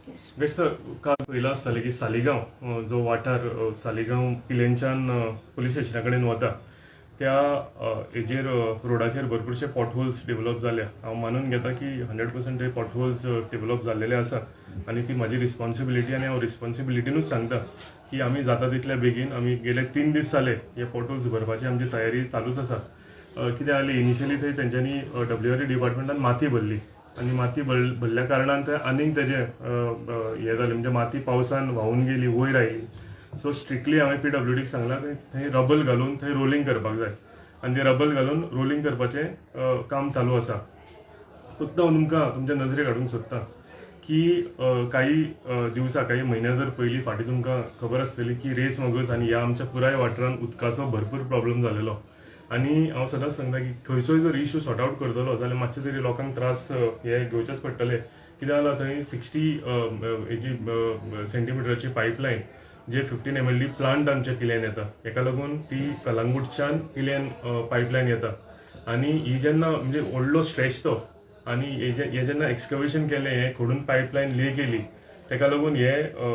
Best काल पयला आसतालें की सालिगांव जो वाठार सालिगांव पिलेंच्यान पुलीस स्टेशना कडेन वता त्या हेजेर रोडाचेर भरपूरशे पॉटहोल्स डेव्हलप जाल्या. हांव मानून घेता की 100% हे पॉटहोल्स डेव्हलप जाल्लेले आसा आनी ती म्हाजी रिस्पॉन्सिबिलिटी आनी हांव रिस्पॉन्सिबिलिटीनूच सांगता की आमी जाता तितल्या बेगीन आमी गेले 3 दीस जाले हे पॉटहोल्स भरपाची आमची तयारी चालूच आसा. कितें जालें इनिशियली थंय तेंच्यांनी WRE डिपार्टमेंटान माती भरली आनी माती भरल्या कारणान थंय आनीक तेजें हें जालें म्हणजे माती पावसान व्हांवून गेली वयर आयली. सो स्ट्रिक्टली हांवें PWDक सांगलां की थंय रबल घालून थंय रोलिंग करपाक जाय आनी ते रबल घालून रोलिंग करपाचें काम चालू आसा. फक्त हांव तुमकां तुमच्या नजरेक हाडूंक सोदतां की काही दिवसां काही म्हयन्या जर पयलीं फाटीं तुमकां खबर आसतली की रेस मगस आनी ह्या आमच्या पुराय वाठारांत उदकाचो भरपूर प्रॉब्लेम जालेलो आनी हांव सदांच सांगता की खंयचोय जर इश्यू सॉर्ट आवट करतलो जाल्यार मातशे तरी लोकांक त्रास हे घेवचेच पडटले. कितें जालां थंय 60 सेंटीमिटराची पायपलायन जे 15 MLD प्लांट आमच्या पिल्यान येता हेका लागून ती कलंगूटच्यान पिल्यान पायपलायन येता आनी ही जेन्ना म्हणजे व्हडलो स्ट्रेच तो आनी हे जेन्ना एक्सकवेशन केलें हे खोडून पायपलायन ले केली तेका लागून हे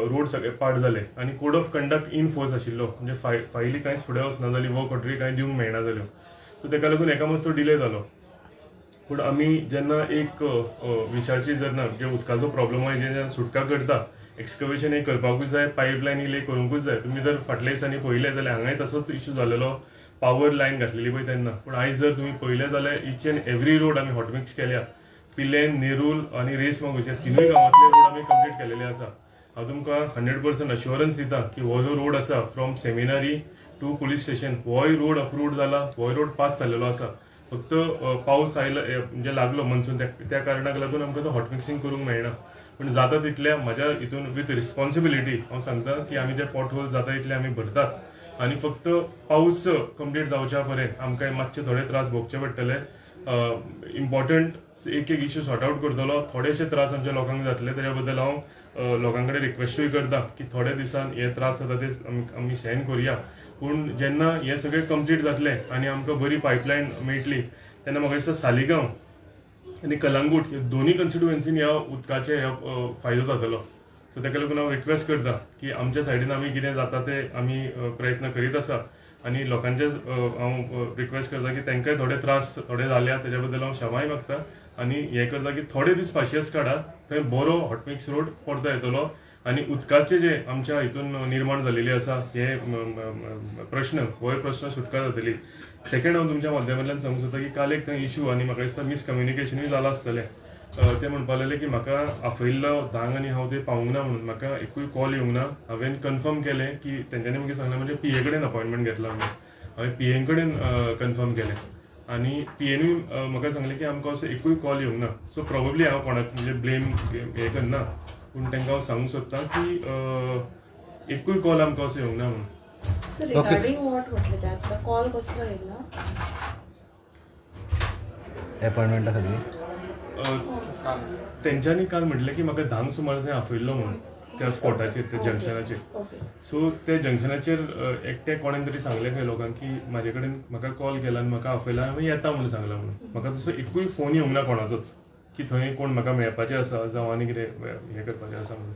रोड सगळे पाड जाले आनी code of conduct in force आशिल्लो म्हणजे फायली कांयच फुडें वचना जाली वर्क ऑर्डरी कांय दिवंक मेळना जाल्यो. सो तेका लागून एका मातसो डिले जालो. पूण आमी जेन्ना एक विचारची जर ना म्हणजे उदकाचो प्रॉब्लम जेन्ना सुटका करता एक्सकवेशन हे करपाकूच जाय पायपलायन ले करूंकूच जाय. तुमी जर फाटल्या दिसांनी पळयलें जाल्यार हांगाय तसोच इश्यू जालेलो पावर लायन घातलेली पळय तेन्ना. पूण आयज जर तुमी पळयलें जाल्यार इच एंड एवरी रोड आमी हॉटमिक्स केल्या. पिलेन नेरूल आनी रेस मगोस ह्या तिनूय गांवांतले रोड आमी कंप्लीट केलेले आसा. हांव तुमकां 100% अश्युरन्स दिता की हो जो रोड आसा from seminary to police station होय रोड अप्रूव्ड जाला होय रोड पास जाल्लेलो आसा. फक्त पावस आयलो म्हणजे लागलो मनसून त्या कारणाक लागून आमकां तो हॉटमिक्सिंग करूंक मेळना. पूण जाता तितल्या म्हज्या हितून विथ रिस्पॉन्सिबिलिटी हांव सांगता की आमी जे पॉटहोल जाता तितले आमी भरतात आनी फक्त पावस कंप्लीट जावच्या पर्यंत आमकां मातशे थोडे त्रास भोगचे पडटले. इम्पॉर्टंट एक इश्यू सॉर्ट आवट करतलो थोडेशे त्रास आमच्या लोकांक जातले तेच्या बद्दल हांव लोकां कडेन रिक्वेस्टूय करता की थोड्या दिसान हे त्रास जाता ते आमी सहन करुया. पूण जेन्ना हे सगळें कंप्लीट जातले आनी आमकां बरी पायपलायन मेळटली तेन्ना म्हाका दिसता सालिगांव आनी कलंगूट ह्या दोनूय कन्स्टिट्युएन्सीन ह्या उदकाचे फायदो जातलो. सो तेका लागून हांव रिक्वेस्ट करता की आमच्या सायडीन आमी कितें जाता ते आमी प्रयत्न करीत आसा आनी लोकांचे हांव रिक्वेस्ट करता की तांकांय थोडे त्रास थोडे जाल्या तेच्या बद्दल हांव क्षमाय मागता आनी हें करता की थोडे दीस पाशियेंस काडात. थंय बरो हॉटमिक्स रोड परतो येतलो आनी उदकाचे जे आमच्या हितून निर्माण जालेली आसा हे प्रश्न सुटका जातली. सेकंड हांव तुमच्या माध्यमांतल्यान सांगूंक सोदता की काल एक थंय इश्यू आनी म्हाका दिसता मिसकम्युनिकेशनूय जालां आसतलें. ते म्हणपा लागले की म्हाका आफयल्लो धांग आनी हांव ते पावूंक ना म्हणून म्हाका एकूय कॉल येवंक ना. हांवें कन्फर्म केलें की तेंच्यांनी म्हाका सांगलें म्हणजे PA कडेन अपॉयंटमेंट घेतला म्हणून. हांवें PA कडेन कन्फर्म केलें आनी PAनूय म्हाका सांगलें की आमकां असो एकूय कॉल येवंक ना. सो प्रोबेबली हांव कोणाक म्हणजे ब्लेम हें करना पूण तांकां हांव सांगूंक सोदतां की एकूय कॉल आमकां असो येवंक ना म्हणून. So regarding what म्हटले त्यातला कॉल कसलो येयला अपॉइंटमेंटा खातीर तेंच्यांनी काल म्हटलें की म्हाका धांक सुमार थंय आफयल्लो म्हणून त्या स्पॉटाचेर त्या जंक्शनाचेर. सो त्या जंक्शनाचेर एकट्या कोणें तरी सांगलें खंय लोकांक की म्हाजे कडेन म्हाका कॉल केला आनी म्हाका आफयला हांवें येता म्हणून सांगलां म्हणून. म्हाका तसो एकूय फोन येवंक ना कोणाचोच की थंय कोण म्हाका मेळपाचें आसा जावं आनी कितें हें करपाचें आसा म्हणून.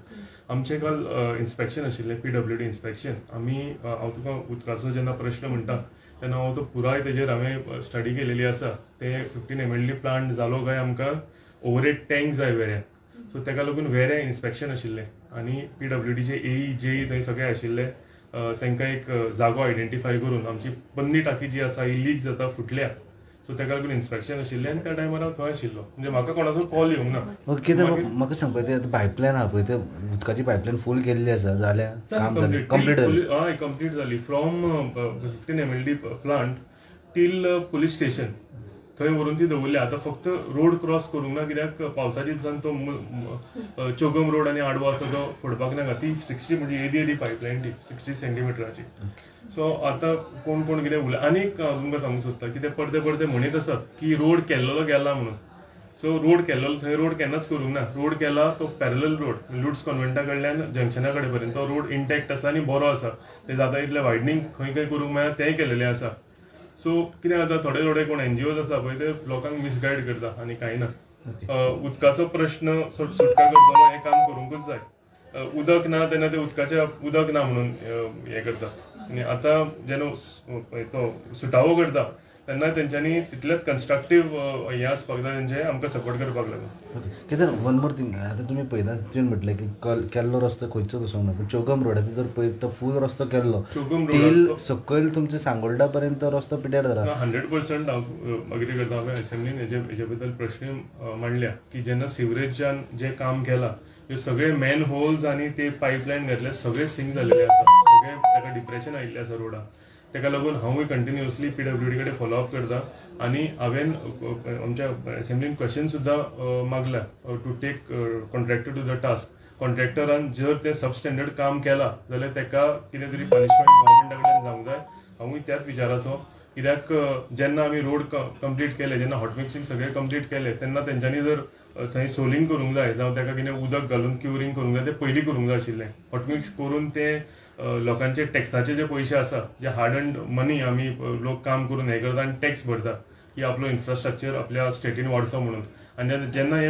आमचें काल इन्स्पेक्शन आशिल्लें PWD इन्स्पेक्शन. हांव तुका उदकाचो जेन्ना प्रश्न म्हणटा तेन्ना हांव तो पुराय तेजेर हांवें स्टडी केलेली आसा. ते 15 MLD प्लांट जालो काय आमकां ओवरहेड टँक जाय वेऱ्या. सो तेका लागून वेऱ्या इन्स्पेक्शन आशिल्लें आनी PWDचे AE JE थंय सगळे आशिल्ले. तांकां एक जागो आयडेंटिफाय करून आमची पन्नी टाकी जी आसा ही लीक जाता फुटल्या. सो तेका लागून इन्स्पेक्शन आशिल्लें आनी त्या टायमार हांव थंय आशिल्लो म्हणजे म्हाका कोणाचो कॉल येवंक ना. ओके कितें म्हाका सांग पळय ते पायपलायन आहा पळय ते उदकाची पायपलायन फूल केल्ली आसा जाल्यार काम जालें कंप्लीट जालें. हय कंप्लीट जाली from 15 MLD plant till police station थंय व्हरून ती दवरल्या. आतां फक्त रोड क्रॉस करूंक ना कित्याक पावसाच्या दिसान तो चोगम रोड आनी आडवो आसा तो फोडपाक नाका. ती 60 म्हणजे येदी पायपलायन ती 60 सेंटीमिटराची. सो आतां कोण कोण कितें उलय आनीक तुमकां सांगूंक सोदता की ते परते म्हणीत आसात की रोड केल्लो गेला म्हणून. सो रोड केल्लो थंय रोड केन्नाच करूंक ना. रोड केला तो पॅरलल रोड लुड्स कॉन्व्हेंटा कडल्यान जंक्शना कडेन पर्यंत तो रोड इंटॅक्ट आसा आनी बरो आसा. ते जाता तितलें वायडनींग खंय खंय करूंक मेळटा तेंय केलेलें आसा. सो कितें जाता थोडे कोण NGOs आसा पळय ते लोकांक मिसगायड करता आनी कांय ना. उदकाचो प्रश्न सुटका करतलो हें काम करूंकूच जाय. उदक ना तेन्ना ते उदक ना म्हणून हें करता. आनी आतां जेन्ना तो सुटावो करता तेन्ना तेंच्यांनी तितलेंच कन्स्ट्रक्टीव हें आसपाक जाय तेंचे आमकां सपोर्ट करपाक लागून. ओके कितें वन मोर थिंग आतां तुमी पळयता तुवें म्हटलें की केल्लो रस्तो खंयचोच वचोंक ना, पूण चौगम रोडाचो जर पळयत तो फूल रस्तो केल्लो चौगम टील रोडाचो सकयल तुमचे सांगोळडा पर्यंत तो रस्तो पिड्यार जाला. 100% हांव अग्री करता. हांवें असेंब्लीन हेजे बद्दल प्रश्न मांडल्या की जेन्ना सिवरेजान जें काम केलां ह्यो सगळे मॅन होल्स आनी ते पायपलायन घातले सगळे सिंक जाल्लेले आसा, सगळे ताका डिप्रेशन आयिल्लें आसा रोडाक. ताका लागून हांवूय कंटिन्युअसली PWD कडेन फॉलोअप करता आनी हांवें आमच्या असेंब्लीन क्वेश्चन सुद्दां मागला to take contractor to the task. कॉन्ट्रॅक्टरान जर ते सबस्टँडर्ड काम केलां जाल्यार ताका कितें तरी पनिशमेंट गव्हर्मेंटा कडल्यान जावंक जाय. हांवूय त्याच विचाराचो, कित्याक जेन्ना आमी रोड कंप्लीट केले, जेन्ना हॉट मिक्सिंग सगळें कंप्लीट केलें तेन्ना तेंच्यांनी जर थंय सोलिंग करूंक जाय जावं ताका कितें उदक घालून क्युरिंग करूंक जाय तें पयलीं करूंक जाय आशिल्लें. हॉट मिक्स करून ते लोकांचे टॅक्साचे जे पयशे आसा, जे हार्ड अर्न्ड मनी आमी लोक काम करून हें करता आनी टॅक्स भरता की आपलो इन्फ्रास्ट्रक्चर आपल्या स्टेटीन वाडचो म्हणून, आनी जेन्ना हे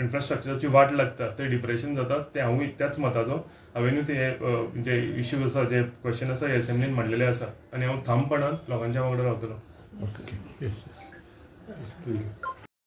इन्फ्रास्ट्रक्चराची वाट लागता ते डिप्रेशन जाता. ते हांवूय त्याच मताचो. हांवेनूय ते जे इश्यूज आसा, जे क्वेश्चन आसा हे असेंब्लीन मांडलेले आसा आनी हांव ठामपणान लोकांच्या वांगडा रावतलो. ओके.